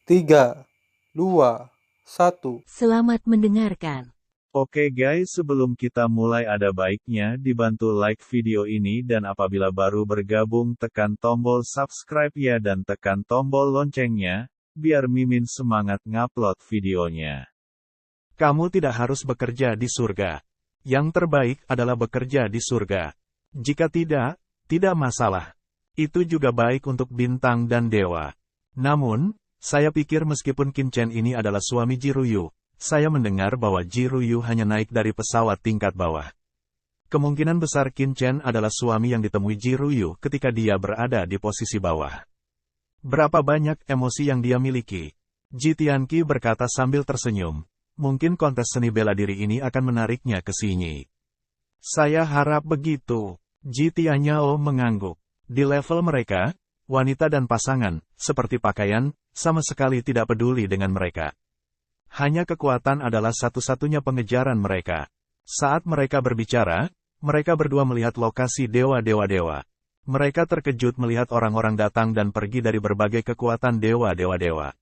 3, 2, 1. Selamat mendengarkan. Oke guys, sebelum kita mulai ada baiknya dibantu like video ini dan apabila baru bergabung tekan tombol subscribe ya dan tekan tombol loncengnya, biar Mimin semangat ngupload videonya. Kamu tidak harus bekerja di surga. Yang terbaik adalah bekerja di surga. Jika tidak, tidak masalah. Itu juga baik untuk bintang dan dewa. Namun, saya pikir meskipun Qin Chen ini adalah suami Ji Ruyu, saya mendengar bahwa Ji Ruyu hanya naik dari pesawat tingkat bawah. Kemungkinan besar Qin Chen adalah suami yang ditemui Ji Ruyu ketika dia berada di posisi bawah. Berapa banyak emosi yang dia miliki? Ji Tianqi berkata sambil tersenyum. Mungkin kontes seni bela diri ini akan menariknya ke sini. Saya harap begitu. Ji Tianyao mengangguk. Di level mereka, wanita dan pasangan, seperti pakaian, sama sekali tidak peduli dengan mereka. Hanya kekuatan adalah satu-satunya pengejaran mereka. Saat mereka berbicara, mereka berdua melihat lokasi dewa-dewa-dewa. Mereka terkejut melihat orang-orang datang dan pergi dari berbagai kekuatan dewa-dewa-dewa.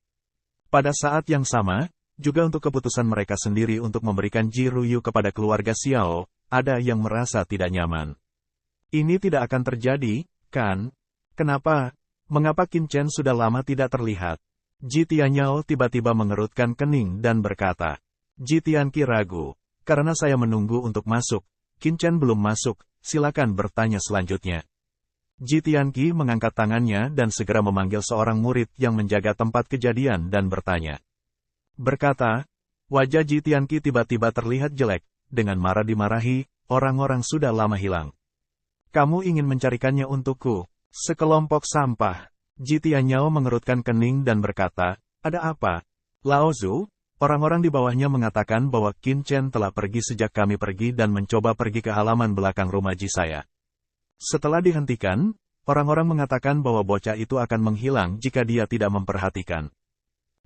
Pada saat yang sama, juga untuk keputusan mereka sendiri untuk memberikan Ji Ruyu kepada keluarga Xiao, ada yang merasa tidak nyaman. Ini tidak akan terjadi, kan? Kenapa? Mengapa Qin Chen sudah lama tidak terlihat? Ji Tianyao tiba-tiba mengerutkan kening dan berkata, Ji Tianqi ragu, karena saya menunggu untuk masuk. Qin Chen belum masuk, silakan bertanya selanjutnya. Ji Tianqi mengangkat tangannya dan segera memanggil seorang murid yang menjaga tempat kejadian dan bertanya. Berkata, wajah Ji Tianqi tiba-tiba terlihat jelek, dengan marah dimarahi, orang-orang sudah lama hilang. Kamu ingin mencarikannya untukku? Sekelompok sampah. Ji Tianyao mengerutkan kening dan berkata, ada apa? Lao Zu, orang-orang di bawahnya mengatakan bahwa Qin Chen telah pergi sejak kami pergi dan mencoba pergi ke halaman belakang rumah Ji saya. Setelah dihentikan, orang-orang mengatakan bahwa bocah itu akan menghilang jika dia tidak memperhatikan.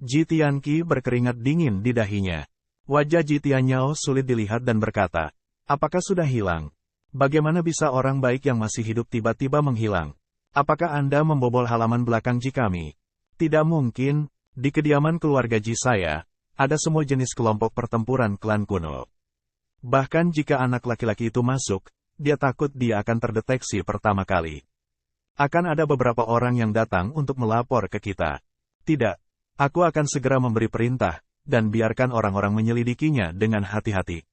Ji Tianqi berkeringat dingin di dahinya. Wajah Ji Tianyao sulit dilihat dan berkata, apakah sudah hilang? Bagaimana bisa orang baik yang masih hidup tiba-tiba menghilang? Apakah Anda membobol halaman belakang Ji kami? Tidak mungkin, di kediaman keluarga Ji saya, ada semua jenis kelompok pertempuran klan kuno. Bahkan jika anak laki-laki itu masuk, dia takut dia akan terdeteksi pertama kali. Akan ada beberapa orang yang datang untuk melapor ke kita. Tidak, aku akan segera memberi perintah, dan biarkan orang-orang menyelidikinya dengan hati-hati.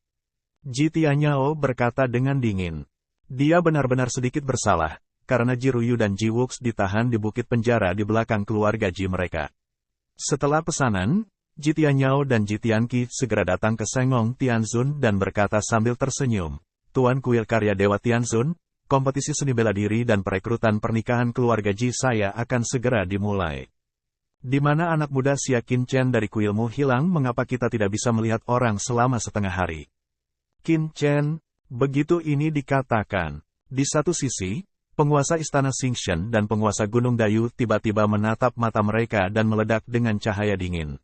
Ji Tianyao berkata dengan dingin. Dia benar-benar sedikit bersalah, karena Ji Ruyu dan Ji Wuks ditahan di bukit penjara di belakang keluarga Ji mereka. Setelah pesanan, Ji Tianyao dan Ji Tianqi segera datang ke Sengong Tianzun dan berkata sambil tersenyum, Tuan Kuil Karya Dewa Tianzun, kompetisi seni bela diri dan perekrutan pernikahan keluarga Ji saya akan segera dimulai. Di mana anak muda Xia Qin Chen dari kuilmu hilang, mengapa kita tidak bisa melihat orang selama setengah hari? Qin Chen, begitu ini dikatakan. Di satu sisi, penguasa istana Xingshen dan penguasa Gunung Dayu tiba-tiba menatap mata mereka dan meledak dengan cahaya dingin.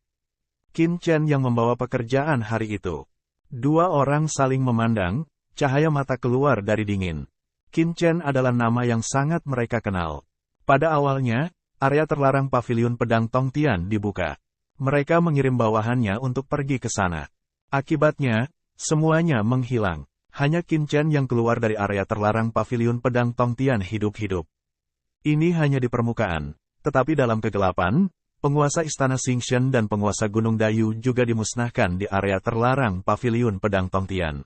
Qin Chen yang membawa pekerjaan hari itu. Dua orang saling memandang, cahaya mata keluar dari dingin. Qin Chen adalah nama yang sangat mereka kenal. Pada awalnya, area terlarang paviliun pedang Tongtian dibuka. Mereka mengirim bawahannya untuk pergi ke sana. Akibatnya, semuanya menghilang. Hanya Qin Chen yang keluar dari area terlarang paviliun pedang Tongtian hidup-hidup. Ini hanya di permukaan, tetapi dalam kegelapan, penguasa istana Xingshen dan penguasa Gunung Dayu juga dimusnahkan di area terlarang paviliun pedang Tongtian.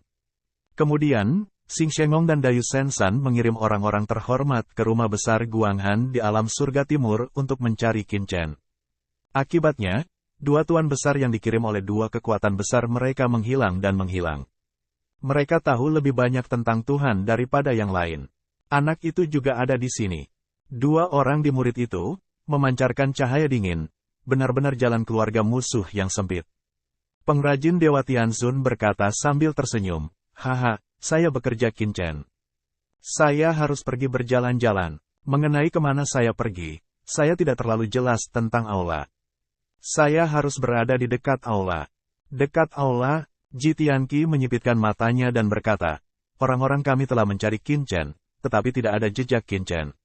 Kemudian, Xing Shengong dan Dayu Sensan mengirim orang-orang terhormat ke rumah besar Guanghan di alam surga timur untuk mencari Qin Chen. Akibatnya, dua tuan besar yang dikirim oleh dua kekuatan besar mereka menghilang dan menghilang. Mereka tahu lebih banyak tentang Tuhan daripada yang lain. Anak itu juga ada di sini. Dua orang di murid itu, memancarkan cahaya dingin, benar-benar jalan keluarga musuh yang sempit. Pengrajin Dewa Tianzun berkata sambil tersenyum, haha, saya bekerja Qin Chen. Saya harus pergi berjalan-jalan. Mengenai kemana saya pergi, saya tidak terlalu jelas tentang aula. Saya harus berada di dekat aula. Dekat aula, Ji Tianqi menyipitkan matanya dan berkata, orang-orang kami telah mencari Qin Chen, tetapi tidak ada jejak Qin Chen.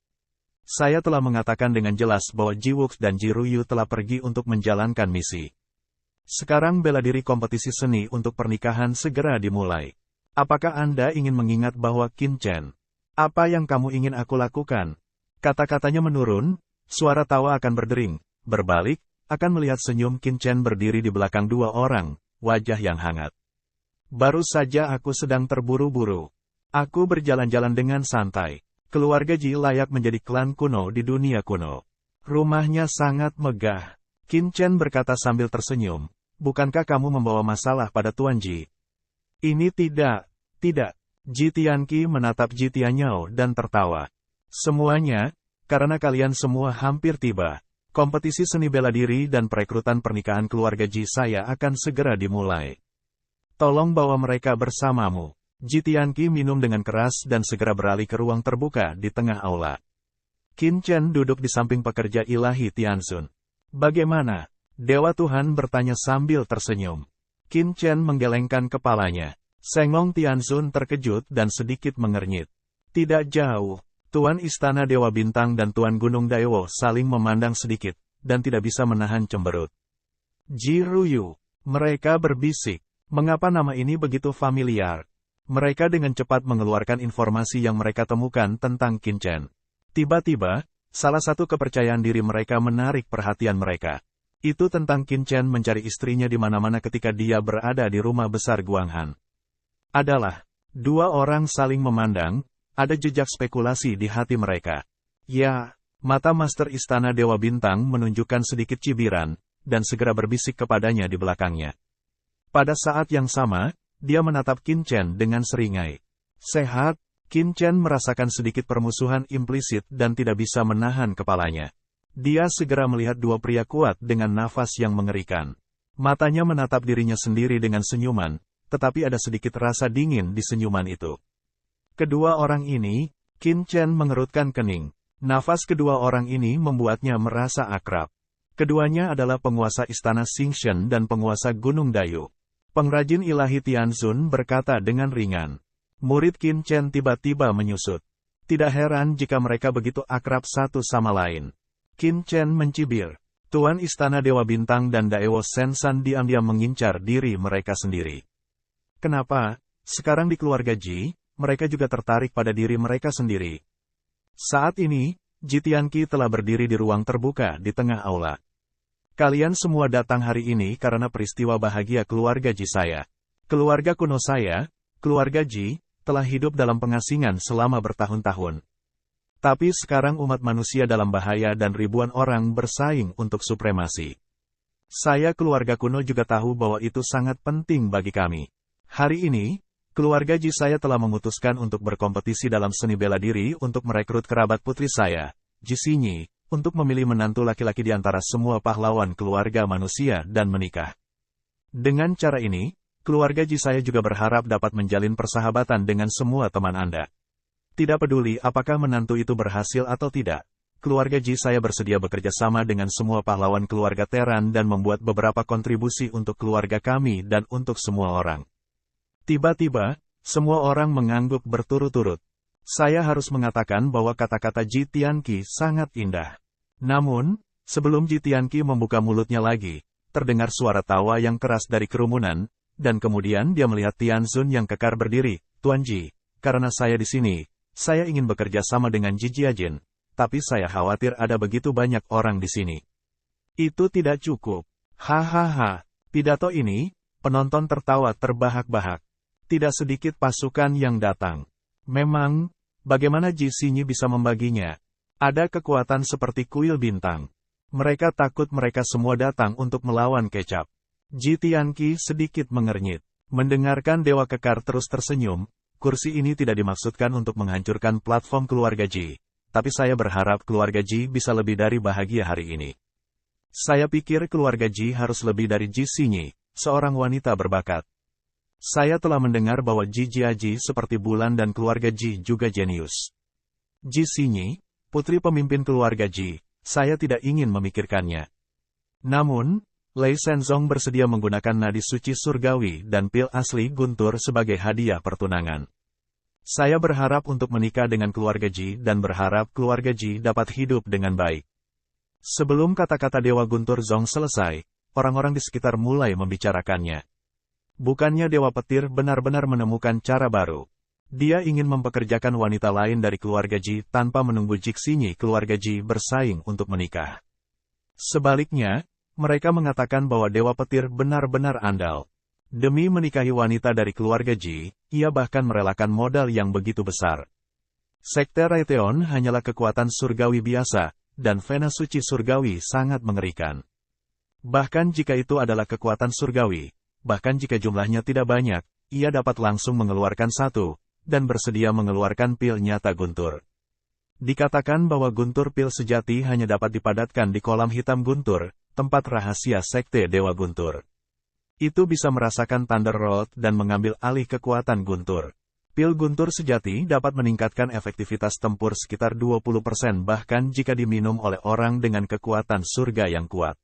Saya telah mengatakan dengan jelas bahwa Ji Wux dan Ji Ruyu telah pergi untuk menjalankan misi. Sekarang bela diri kompetisi seni untuk pernikahan segera dimulai. Apakah Anda ingin mengingat bahwa Qin Chen? Apa yang kamu ingin aku lakukan? Kata-katanya menurun, suara tawa akan berdering, berbalik, akan melihat senyum Qin Chen berdiri di belakang dua orang, wajah yang hangat. Baru saja aku sedang terburu-buru. Aku berjalan-jalan dengan santai. Keluarga Ji layak menjadi klan kuno di dunia kuno. Rumahnya sangat megah. Qin Chen berkata sambil tersenyum. Bukankah kamu membawa masalah pada Tuan Ji? Ini tidak. Ji Tianqi menatap Ji Tianyao dan tertawa. Semuanya, karena kalian semua hampir tiba. Kompetisi seni bela diri dan perekrutan pernikahan keluarga Ji saya akan segera dimulai. Tolong bawa mereka bersamamu. Ji Tianqi minum dengan keras dan segera beralih ke ruang terbuka di tengah aula. Qin Chen duduk di samping pekerja ilahi Tianzun. Bagaimana? Dewa Tuhan bertanya sambil tersenyum. Qin Chen menggelengkan kepalanya. Sengong Tianzun terkejut dan sedikit mengernyit. Tidak jauh. Tuan Istana Dewa Bintang dan Tuan Gunung Daewo saling memandang sedikit, dan tidak bisa menahan cemberut. Ji Ruyu. Mereka berbisik. Mengapa nama ini begitu familiar? Mereka dengan cepat mengeluarkan informasi yang mereka temukan tentang Qin Chen. Tiba-tiba, salah satu kepercayaan diri mereka menarik perhatian mereka. Itu tentang Qin Chen mencari istrinya di mana-mana ketika dia berada di rumah besar Guanghan. Adalah, dua orang saling memandang, ada jejak spekulasi di hati mereka. Ya, mata Master Istana Dewa Bintang menunjukkan sedikit cibiran, dan segera berbisik kepadanya di belakangnya. Pada saat yang sama, dia menatap Qin Chen dengan seringai. Sehat, Qin Chen merasakan sedikit permusuhan implisit dan tidak bisa menahan kepalanya. Dia segera melihat dua pria kuat dengan nafas yang mengerikan. Matanya menatap dirinya sendiri dengan senyuman, tetapi ada sedikit rasa dingin di senyuman itu. Kedua orang ini, Qin Chen mengerutkan kening. Nafas kedua orang ini membuatnya merasa akrab. Keduanya adalah penguasa Istana Xingshen dan penguasa Gunung Dayu. Pengrajin ilahi Tianzun berkata dengan ringan. Murid Qin Chen tiba-tiba menyusut. Tidak heran jika mereka begitu akrab satu sama lain. Qin Chen mencibir. Tuan Istana Dewa Bintang dan Daewo Sensan diam-diam mengincar diri mereka sendiri. Kenapa? Sekarang di keluarga Ji, mereka juga tertarik pada diri mereka sendiri. Saat ini, Ji Tianqi telah berdiri di ruang terbuka di tengah aula. Kalian semua datang hari ini karena peristiwa bahagia keluarga Ji saya. Keluarga kuno saya, keluarga Ji, telah hidup dalam pengasingan selama bertahun-tahun. Tapi sekarang umat manusia dalam bahaya dan ribuan orang bersaing untuk supremasi. Saya keluarga kuno juga tahu bahwa itu sangat penting bagi kami. Hari ini, keluarga Ji saya telah memutuskan untuk berkompetisi dalam seni bela diri untuk merekrut kerabat putri saya, Ji Xinyi, untuk memilih menantu laki-laki di antara semua pahlawan keluarga manusia dan menikah. Dengan cara ini, keluarga Ji saya juga berharap dapat menjalin persahabatan dengan semua teman Anda. Tidak peduli apakah menantu itu berhasil atau tidak, keluarga Ji saya bersedia bekerja sama dengan semua pahlawan keluarga Teran dan membuat beberapa kontribusi untuk keluarga kami dan untuk semua orang. Tiba-tiba, semua orang mengangguk berturut-turut. Saya harus mengatakan bahwa kata-kata Ji Tianqi sangat indah. Namun, sebelum Ji Tianqi membuka mulutnya lagi, terdengar suara tawa yang keras dari kerumunan, dan kemudian dia melihat Tianzun yang kekar berdiri. Tuan Ji, karena saya di sini, saya ingin bekerja sama dengan Ji Jiajin, tapi saya khawatir ada begitu banyak orang di sini. Itu tidak cukup. Hahaha. Pidato ini, penonton tertawa terbahak-bahak. Tidak sedikit pasukan yang datang. Memang, bagaimana Ji Xinyi bisa membaginya? Ada kekuatan seperti kuil bintang. Mereka takut mereka semua datang untuk melawan kecap. Ji Tianqi sedikit mengernyit. Mendengarkan Dewa Kekar terus tersenyum, kursi ini tidak dimaksudkan untuk menghancurkan platform keluarga Ji. Tapi saya berharap keluarga Ji bisa lebih dari bahagia hari ini. Saya pikir keluarga Ji harus lebih dari Ji Xinyi, seorang wanita berbakat. Saya telah mendengar bahwa Ji Jiaji seperti bulan dan keluarga Ji juga jenius. Ji Xinyi, putri pemimpin keluarga Ji, saya tidak ingin memikirkannya. Namun, Lei Shenzong bersedia menggunakan nadi suci surgawi dan pil asli guntur sebagai hadiah pertunangan. Saya berharap untuk menikah dengan keluarga Ji dan berharap keluarga Ji dapat hidup dengan baik. Sebelum kata-kata Dewa Guntur Zong selesai, orang-orang di sekitar mulai membicarakannya. Bukannya Dewa Petir benar-benar menemukan cara baru. Dia ingin mempekerjakan wanita lain dari keluarga Ji tanpa menunggu Jixinyi keluarga Ji bersaing untuk menikah. Sebaliknya, mereka mengatakan bahwa Dewa Petir benar-benar andal. Demi menikahi wanita dari keluarga Ji, ia bahkan merelakan modal yang begitu besar. Sekte Raytheon hanyalah kekuatan surgawi biasa, dan Vena suci surgawi sangat mengerikan. Bahkan jika itu adalah kekuatan surgawi, bahkan jika jumlahnya tidak banyak, ia dapat langsung mengeluarkan satu, dan bersedia mengeluarkan pil nyata Guntur. Dikatakan bahwa Guntur pil sejati hanya dapat dipadatkan di kolam hitam Guntur, tempat rahasia Sekte Dewa Guntur. Itu bisa merasakan Thunder Rod dan mengambil alih kekuatan Guntur. Pil Guntur sejati dapat meningkatkan efektivitas tempur sekitar 20% bahkan jika diminum oleh orang dengan kekuatan surga yang kuat.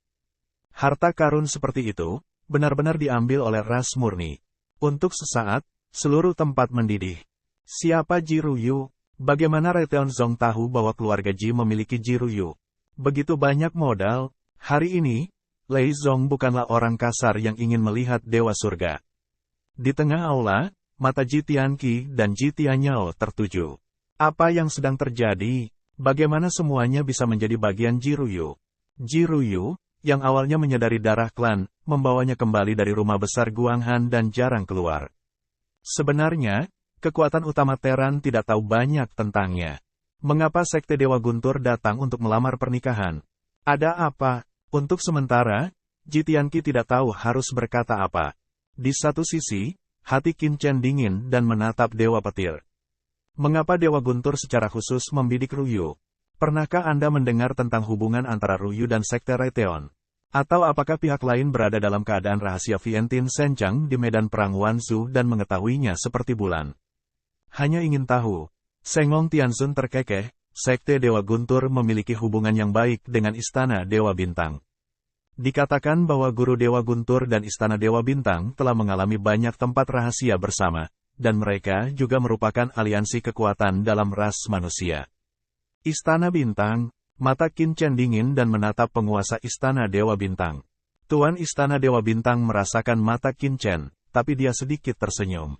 Harta karun seperti itu, benar-benar diambil oleh ras murni. Untuk sesaat, seluruh tempat mendidih. Siapa Ji Ruyu? Bagaimana Raytheon Zong tahu bahwa keluarga Ji memiliki Ji Ruyu? Begitu banyak modal, hari ini, Lei Zong bukanlah orang kasar yang ingin melihat Dewa Surga. Di tengah aula, mata Ji Tianqi dan Ji Tianyao tertuju. Apa yang sedang terjadi? Bagaimana semuanya bisa menjadi bagian Ji Ruyu? Ji Ruyu, yang awalnya menyadari darah klan, membawanya kembali dari rumah besar Guanghan dan jarang keluar. Sebenarnya, kekuatan utama Teran tidak tahu banyak tentangnya. Mengapa Sekte Dewa Guntur datang untuk melamar pernikahan? Ada apa? Untuk sementara, Ji Tianqi tidak tahu harus berkata apa. Di satu sisi, hati Qin Chen dingin dan menatap Dewa Petir. Mengapa Dewa Guntur secara khusus membidik Ruyu? Pernahkah Anda mendengar tentang hubungan antara Ruyu dan Sekte Raytheon? Atau apakah pihak lain berada dalam keadaan rahasia Vientin Senchang di medan perang Wanzhou dan mengetahuinya seperti bulan? Hanya ingin tahu. Sengong Tianzun terkekeh. Sekte Dewa Guntur memiliki hubungan yang baik dengan Istana Dewa Bintang. Dikatakan bahwa Guru Dewa Guntur dan Istana Dewa Bintang telah mengalami banyak tempat rahasia bersama, dan mereka juga merupakan aliansi kekuatan dalam ras manusia. Istana Bintang, mata Qin Chen dingin dan menatap penguasa Istana Dewa Bintang. Tuan Istana Dewa Bintang merasakan mata Qin Chen, tapi dia sedikit tersenyum.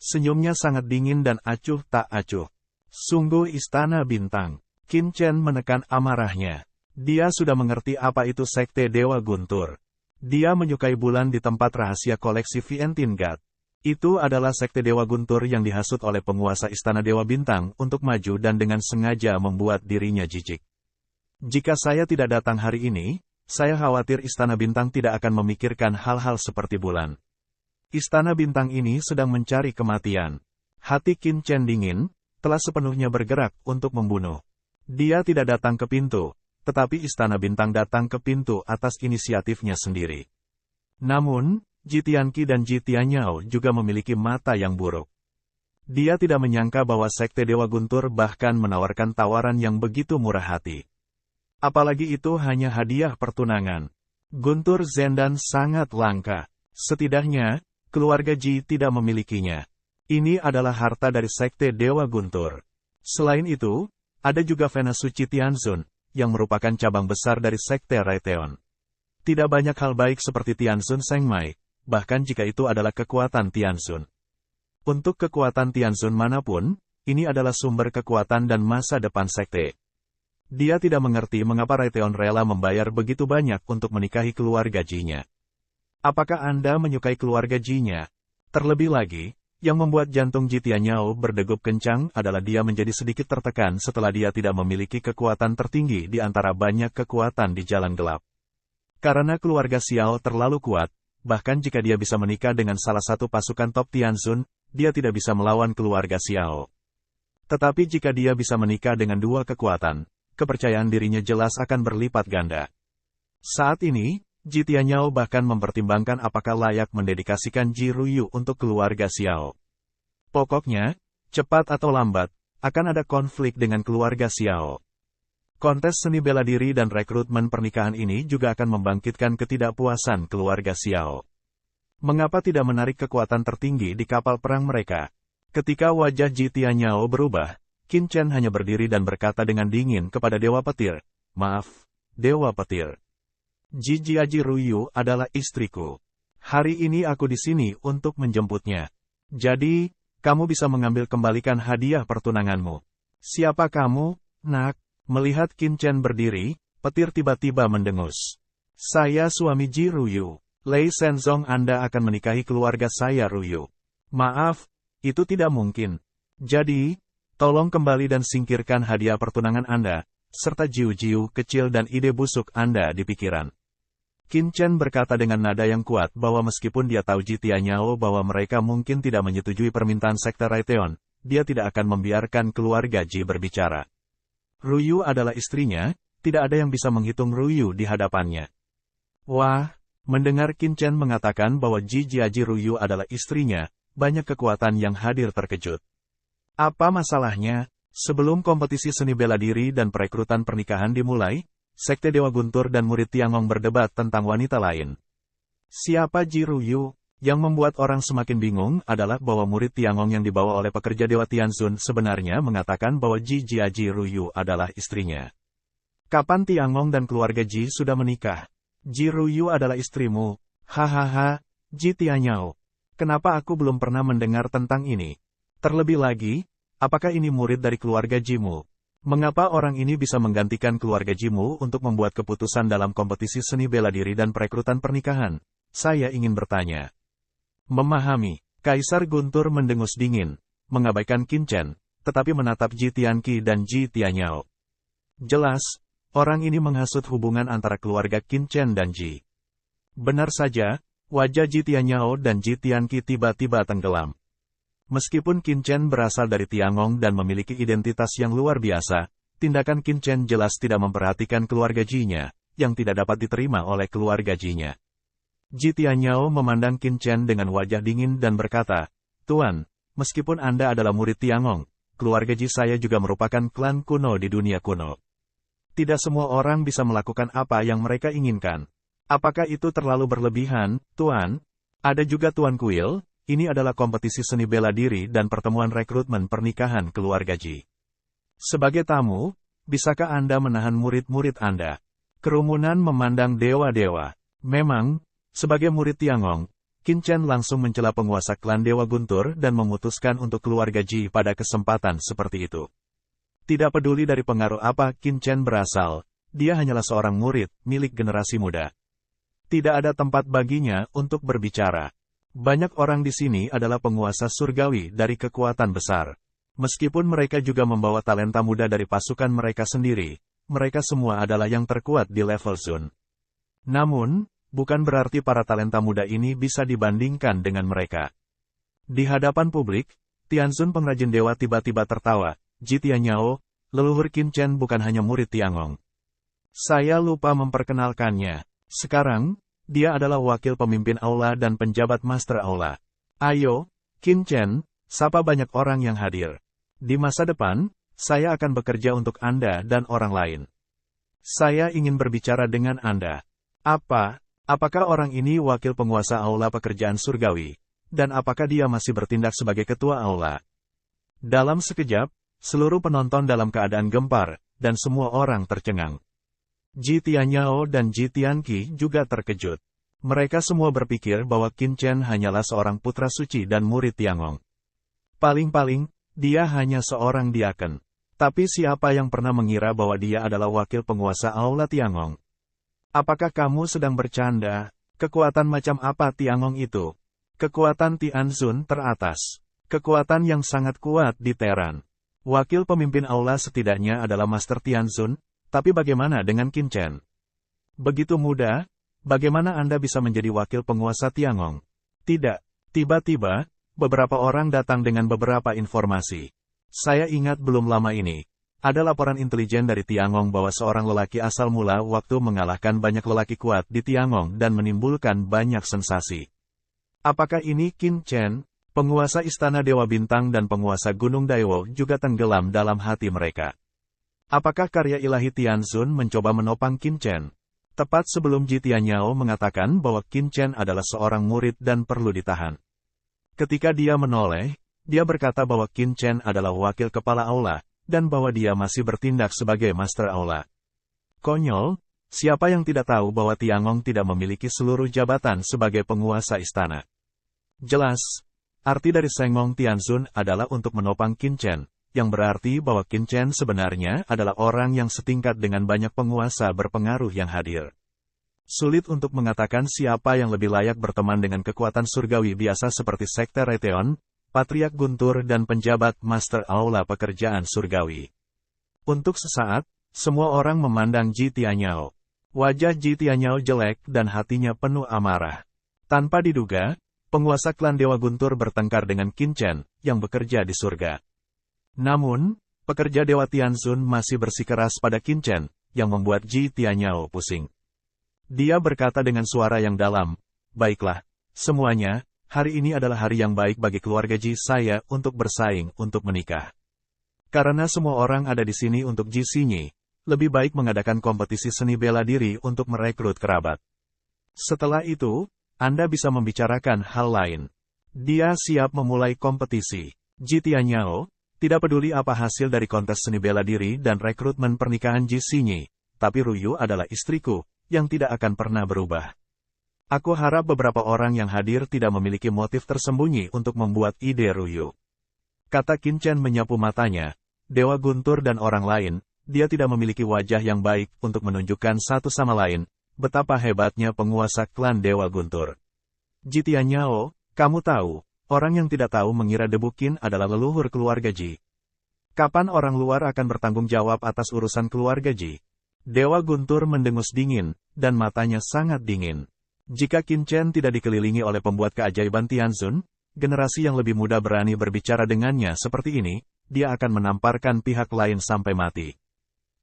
Senyumnya sangat dingin dan acuh tak acuh. Sungguh Istana Bintang. Qin Chen menekan amarahnya. Dia sudah mengerti apa itu Sekte Dewa Guntur. Dia menyukai bulan di tempat rahasia koleksi Vientin God. Itu adalah Sekte Dewa Guntur yang dihasut oleh penguasa Istana Dewa Bintang untuk maju dan dengan sengaja membuat dirinya jijik. Jika saya tidak datang hari ini, saya khawatir Istana Bintang tidak akan memikirkan hal-hal seperti bulan. Istana Bintang ini sedang mencari kematian. Hati Qin Chen dingin, telah sepenuhnya bergerak untuk membunuh. Dia tidak datang ke pintu, tetapi Istana Bintang datang ke pintu atas inisiatifnya sendiri. Namun, Ji Tianqi dan Ji Tianyao juga memiliki mata yang buruk. Dia tidak menyangka bahwa Sekte Dewa Guntur bahkan menawarkan tawaran yang begitu murah hati. Apalagi itu hanya hadiah pertunangan. Guntur Zendan sangat langka. Setidaknya, keluarga Ji tidak memilikinya. Ini adalah harta dari Sekte Dewa Guntur. Selain itu, ada juga Vena Suci Tianzun, yang merupakan cabang besar dari Sekte Raytheon. Tidak banyak hal baik seperti Tianzun Sengmai, bahkan jika itu adalah kekuatan Tianzun. Untuk kekuatan Tianzun manapun, ini adalah sumber kekuatan dan masa depan Sekte. Dia tidak mengerti mengapa Raytheon rela membayar begitu banyak untuk menikahi keluarga Ji-nya. Apakah Anda menyukai keluarga Ji-nya? Terlebih lagi, yang membuat jantung Ji Tianyao berdegup kencang adalah dia menjadi sedikit tertekan setelah dia tidak memiliki kekuatan tertinggi di antara banyak kekuatan di jalan gelap. Karena keluarga Xiao terlalu kuat, bahkan jika dia bisa menikah dengan salah satu pasukan top Tianzun, dia tidak bisa melawan keluarga Xiao. Tetapi jika dia bisa menikah dengan dua kekuatan, kepercayaan dirinya jelas akan berlipat ganda. Saat ini, Ji Tianyao bahkan mempertimbangkan apakah layak mendedikasikan Ji Ruyu untuk keluarga Xiao. Pokoknya, cepat atau lambat, akan ada konflik dengan keluarga Xiao. Kontes seni bela diri dan rekrutmen pernikahan ini juga akan membangkitkan ketidakpuasan keluarga Xiao. Mengapa tidak menarik kekuatan tertinggi di kapal perang mereka? Ketika wajah Ji Tianyao berubah, Qin Chen hanya berdiri dan berkata dengan dingin kepada Dewa Petir, "Maaf, Dewa Petir. Ji Jiaji Ruyu adalah istriku. Hari ini aku di sini untuk menjemputnya. Jadi, kamu bisa mengambil kembalikan hadiah pertunanganmu." "Siapa kamu, nak?" Melihat Qin Chen berdiri, Petir tiba-tiba mendengus. "Saya suami Ji Ruyu. Lei Shenzong, Anda akan menikahi keluarga saya Ruyu." "Maaf, itu tidak mungkin. Jadi, tolong kembali dan singkirkan hadiah pertunangan Anda, serta jiu-jiu kecil dan ide busuk Anda di pikiran." Qin Chen berkata dengan nada yang kuat bahwa meskipun dia tahu Ji Tianyao bahwa mereka mungkin tidak menyetujui permintaan sekte Raytheon, dia tidak akan membiarkan keluarga Ji berbicara. Ruyu adalah istrinya, tidak ada yang bisa menghitung Ruyu di hadapannya. Wah, mendengar Qin Chen mengatakan bahwa Ji Jiaji Ruyu adalah istrinya, banyak kekuatan yang hadir terkejut. Apa masalahnya? Sebelum kompetisi seni bela diri dan perekrutan pernikahan dimulai, Sekte Dewa Guntur dan murid Tiangong berdebat tentang wanita lain. Siapa Ji Ruyu? Yang membuat orang semakin bingung adalah bahwa murid Tiangong yang dibawa oleh pekerja Dewa Tianzun sebenarnya mengatakan bahwa Ji Jiaji Ruyu adalah istrinya. Kapan Tiangong dan keluarga Ji sudah menikah? Ji Ruyu adalah istrimu. Hahaha, Ji Tianyao. Kenapa aku belum pernah mendengar tentang ini? Terlebih lagi, apakah ini murid dari keluarga Jimu? Mengapa orang ini bisa menggantikan keluarga Jimu untuk membuat keputusan dalam kompetisi seni bela diri dan perekrutan pernikahan? Saya ingin bertanya. Memahami, Kaisar Guntur mendengus dingin, mengabaikan Qin Chen, tetapi menatap Ji Tianqi dan Ji Tianyao. Jelas, orang ini menghasut hubungan antara keluarga Qin Chen dan Ji. Benar saja, wajah Ji Tianyao dan Ji Tianqi tiba-tiba tenggelam. Meskipun Qin Chen berasal dari Tiangong dan memiliki identitas yang luar biasa, tindakan Qin Chen jelas tidak memperhatikan keluarga Ji-nya, yang tidak dapat diterima oleh keluarga Ji-nya. Ji Tianyao memandang Qin Chen dengan wajah dingin dan berkata, "Tuan, meskipun Anda adalah murid Tiangong, keluarga Ji saya juga merupakan klan kuno di dunia kuno. Tidak semua orang bisa melakukan apa yang mereka inginkan. Apakah itu terlalu berlebihan, Tuan? Ada juga Tuan Kuil. Ini adalah kompetisi seni bela diri dan pertemuan rekrutmen pernikahan keluarga Ji. Sebagai tamu, bisakah Anda menahan murid-murid Anda?" Kerumunan memandang dewa-dewa. Memang, sebagai murid Tiangong, Qin Chen langsung mencela penguasa klan Dewa Guntur dan memutuskan untuk keluarga Ji pada kesempatan seperti itu. Tidak peduli dari pengaruh apa Qin Chen berasal, dia hanyalah seorang murid milik generasi muda. Tidak ada tempat baginya untuk berbicara. Banyak orang di sini adalah penguasa surgawi dari kekuatan besar. Meskipun mereka juga membawa talenta muda dari pasukan mereka sendiri, mereka semua adalah yang terkuat di level Zun. Namun, bukan berarti para talenta muda ini bisa dibandingkan dengan mereka. Di hadapan publik, Tianzun pengrajin dewa tiba-tiba tertawa. Ji Tianyao, leluhur Qin Chen bukan hanya murid Tiangong. Saya lupa memperkenalkannya. Sekarang, dia adalah wakil pemimpin aula dan penjabat master aula. Ayo, Qin Chen, sapa banyak orang yang hadir. Di masa depan, saya akan bekerja untuk Anda dan orang lain. Saya ingin berbicara dengan Anda. Apakah orang ini wakil penguasa aula pekerjaan surgawi? Dan apakah dia masih bertindak sebagai ketua aula? Dalam sekejap, seluruh penonton dalam keadaan gempar, dan semua orang tercengang. Ji Tianyao dan Ji Tianqi juga terkejut. Mereka semua berpikir bahwa Qin Chen hanyalah seorang putra suci dan murid Tiangong. Paling-paling, dia hanya seorang diaken. Tapi siapa yang pernah mengira bahwa dia adalah wakil penguasa aula Tiangong? Apakah kamu sedang bercanda? Kekuatan macam apa Tiangong itu? Kekuatan Tianzun teratas. Kekuatan yang sangat kuat di Teran. Wakil pemimpin aula setidaknya adalah Master Tianzun. Tapi bagaimana dengan Qin Chen? Begitu mudah, bagaimana Anda bisa menjadi wakil penguasa Tiangong? Tidak. Tiba-tiba, beberapa orang datang dengan beberapa informasi. Saya ingat belum lama ini, ada laporan intelijen dari Tiangong bahwa seorang lelaki asal mula waktu mengalahkan banyak lelaki kuat di Tiangong dan menimbulkan banyak sensasi. Apakah ini Qin Chen? Penguasa Istana Dewa Bintang dan penguasa Gunung Daiwo juga tenggelam dalam hati mereka. Apakah karya ilahi Tianzun mencoba menopang Qin Chen? Tepat sebelum Ji Tianyao mengatakan bahwa Qin Chen adalah seorang murid dan perlu ditahan. Ketika dia menoleh, dia berkata bahwa Qin Chen adalah wakil kepala aula, dan bahwa dia masih bertindak sebagai master aula. Konyol, siapa yang tidak tahu bahwa Tiangong tidak memiliki seluruh jabatan sebagai penguasa istana. Jelas, arti dari Sengong Tianzun adalah untuk menopang Qin Chen, yang berarti bahwa Qin Chen sebenarnya adalah orang yang setingkat dengan banyak penguasa berpengaruh yang hadir. Sulit untuk mengatakan siapa yang lebih layak berteman dengan kekuatan surgawi biasa seperti Sekte Riteon, Patriark Guntur dan penjabat Master Aula Pekerjaan Surgawi. Untuk sesaat, semua orang memandang Ji Tianyao. Wajah Ji Tianyao jelek dan hatinya penuh amarah. Tanpa diduga, penguasa klan Dewa Guntur bertengkar dengan Qin Chen, yang bekerja di surga. Namun, pekerja Dewa Tianzun masih bersikeras pada Qin Chen, yang membuat Ji Tianyao pusing. Dia berkata dengan suara yang dalam, "Baiklah, semuanya, hari ini adalah hari yang baik bagi keluarga Ji saya untuk bersaing untuk menikah. Karena semua orang ada di sini untuk Ji Xinyi, lebih baik mengadakan kompetisi seni bela diri untuk merekrut kerabat. Setelah itu, Anda bisa membicarakan hal lain." Dia siap memulai kompetisi. Ji Tianyao, tidak peduli apa hasil dari kontes seni bela diri dan rekrutmen pernikahan Ji Xinyi, tapi Ruyu adalah istriku, yang tidak akan pernah berubah. Aku harap beberapa orang yang hadir tidak memiliki motif tersembunyi untuk membuat ide Ruyu. Kata Qin Chen menyapu matanya, Dewa Guntur dan orang lain, dia tidak memiliki wajah yang baik untuk menunjukkan satu sama lain, betapa hebatnya penguasa klan Dewa Guntur. Ji Tianyao, kamu tahu, orang yang tidak tahu mengira Debu Qin adalah leluhur keluarga Ji. Kapan orang luar akan bertanggung jawab atas urusan keluarga Ji? Dewa Guntur mendengus dingin, dan matanya sangat dingin. Jika Qin Chen tidak dikelilingi oleh pembuat keajaiban Tianzun, generasi yang lebih muda berani berbicara dengannya seperti ini, dia akan menamparkan pihak lain sampai mati.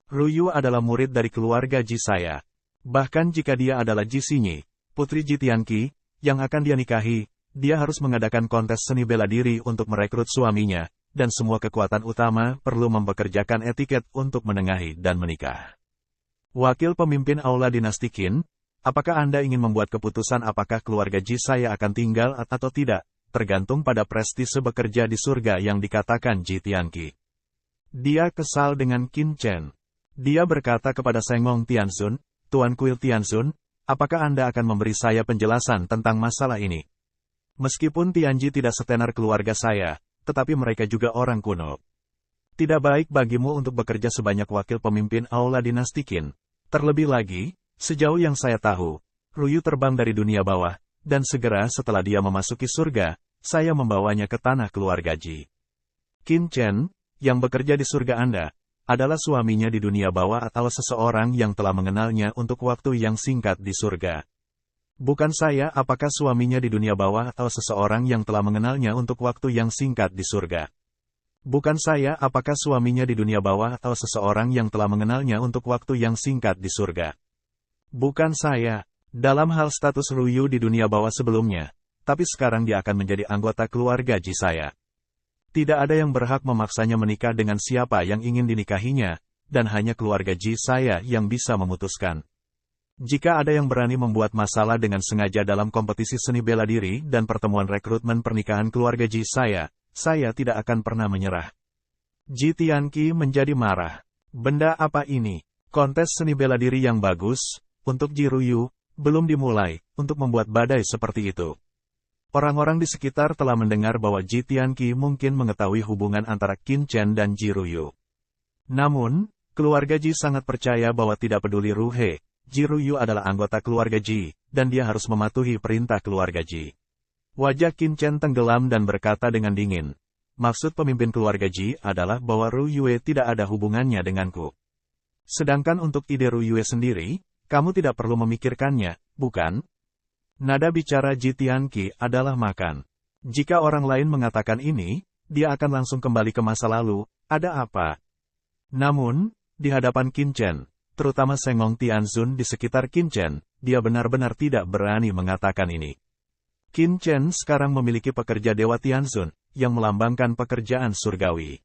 Ruyu adalah murid dari keluarga Ji saya. Bahkan jika dia adalah Ji Xinyi, putri Ji Tianqi, yang akan dia nikahi, dia harus mengadakan kontes seni bela diri untuk merekrut suaminya, dan semua kekuatan utama perlu mempekerjakan etiket untuk menengahi dan menikah. Wakil pemimpin Aula Dinasti Qin, apakah Anda ingin membuat keputusan apakah keluarga Ji saya akan tinggal atau tidak, tergantung pada prestise bekerja di surga yang dikatakan Ji Tianqi. Dia kesal dengan Qin Chen. Dia berkata kepada Sengong Tianzun, Tuan Kuil Tianzun, apakah Anda akan memberi saya penjelasan tentang masalah ini? Meskipun Tianji tidak setenar keluarga saya, tetapi mereka juga orang kuno. Tidak baik bagimu untuk bekerja sebanyak wakil pemimpin Aula Dinasti Qin. Terlebih lagi, sejauh yang saya tahu, Ruyu terbang dari dunia bawah, dan segera setelah dia memasuki surga, saya membawanya ke tanah keluarga Ji. Qin Chen, yang bekerja di surga Anda, adalah suaminya di dunia bawah atau seseorang yang telah mengenalnya untuk waktu yang singkat di surga. Bukan saya apakah suaminya di dunia bawah atau seseorang yang telah mengenalnya untuk waktu yang singkat di surga. Bukan saya apakah suaminya di dunia bawah atau seseorang yang telah mengenalnya untuk waktu yang singkat di surga. Bukan saya, dalam hal status Ruyu di dunia bawah sebelumnya, tapi sekarang dia akan menjadi anggota keluarga Ji saya. Tidak ada yang berhak memaksanya menikah dengan siapa yang ingin dinikahinya, dan hanya keluarga Ji saya yang bisa memutuskan. Jika ada yang berani membuat masalah dengan sengaja dalam kompetisi seni bela diri dan pertemuan rekrutmen pernikahan keluarga Ji saya tidak akan pernah menyerah. Ji Tianqi menjadi marah. Benda apa ini? Kontes seni bela diri yang bagus, untuk Ji Ruyu, belum dimulai, untuk membuat badai seperti itu. Orang-orang di sekitar telah mendengar bahwa Ji Tianqi mungkin mengetahui hubungan antara Qin Chen dan Ji Ruyu. Namun, keluarga Ji sangat percaya bahwa tidak peduli Ruhe, Ji Ruyu adalah anggota keluarga Ji, dan dia harus mematuhi perintah keluarga Ji. Wajah Qin Chen tenggelam dan berkata dengan dingin, maksud pemimpin keluarga Ji adalah bahwa Ruyue tidak ada hubungannya denganku. Sedangkan untuk ide Ruyue sendiri, kamu tidak perlu memikirkannya, bukan? Nada bicara Ji Tianqi adalah makan. Jika orang lain mengatakan ini, dia akan langsung kembali ke masa lalu, ada apa? Namun, di hadapan Qin Chen, terutama Sengong Tianzun di sekitar Qin Chen, dia benar-benar tidak berani mengatakan ini. Qin Chen sekarang memiliki pekerja Dewa Tianzun, yang melambangkan pekerjaan surgawi.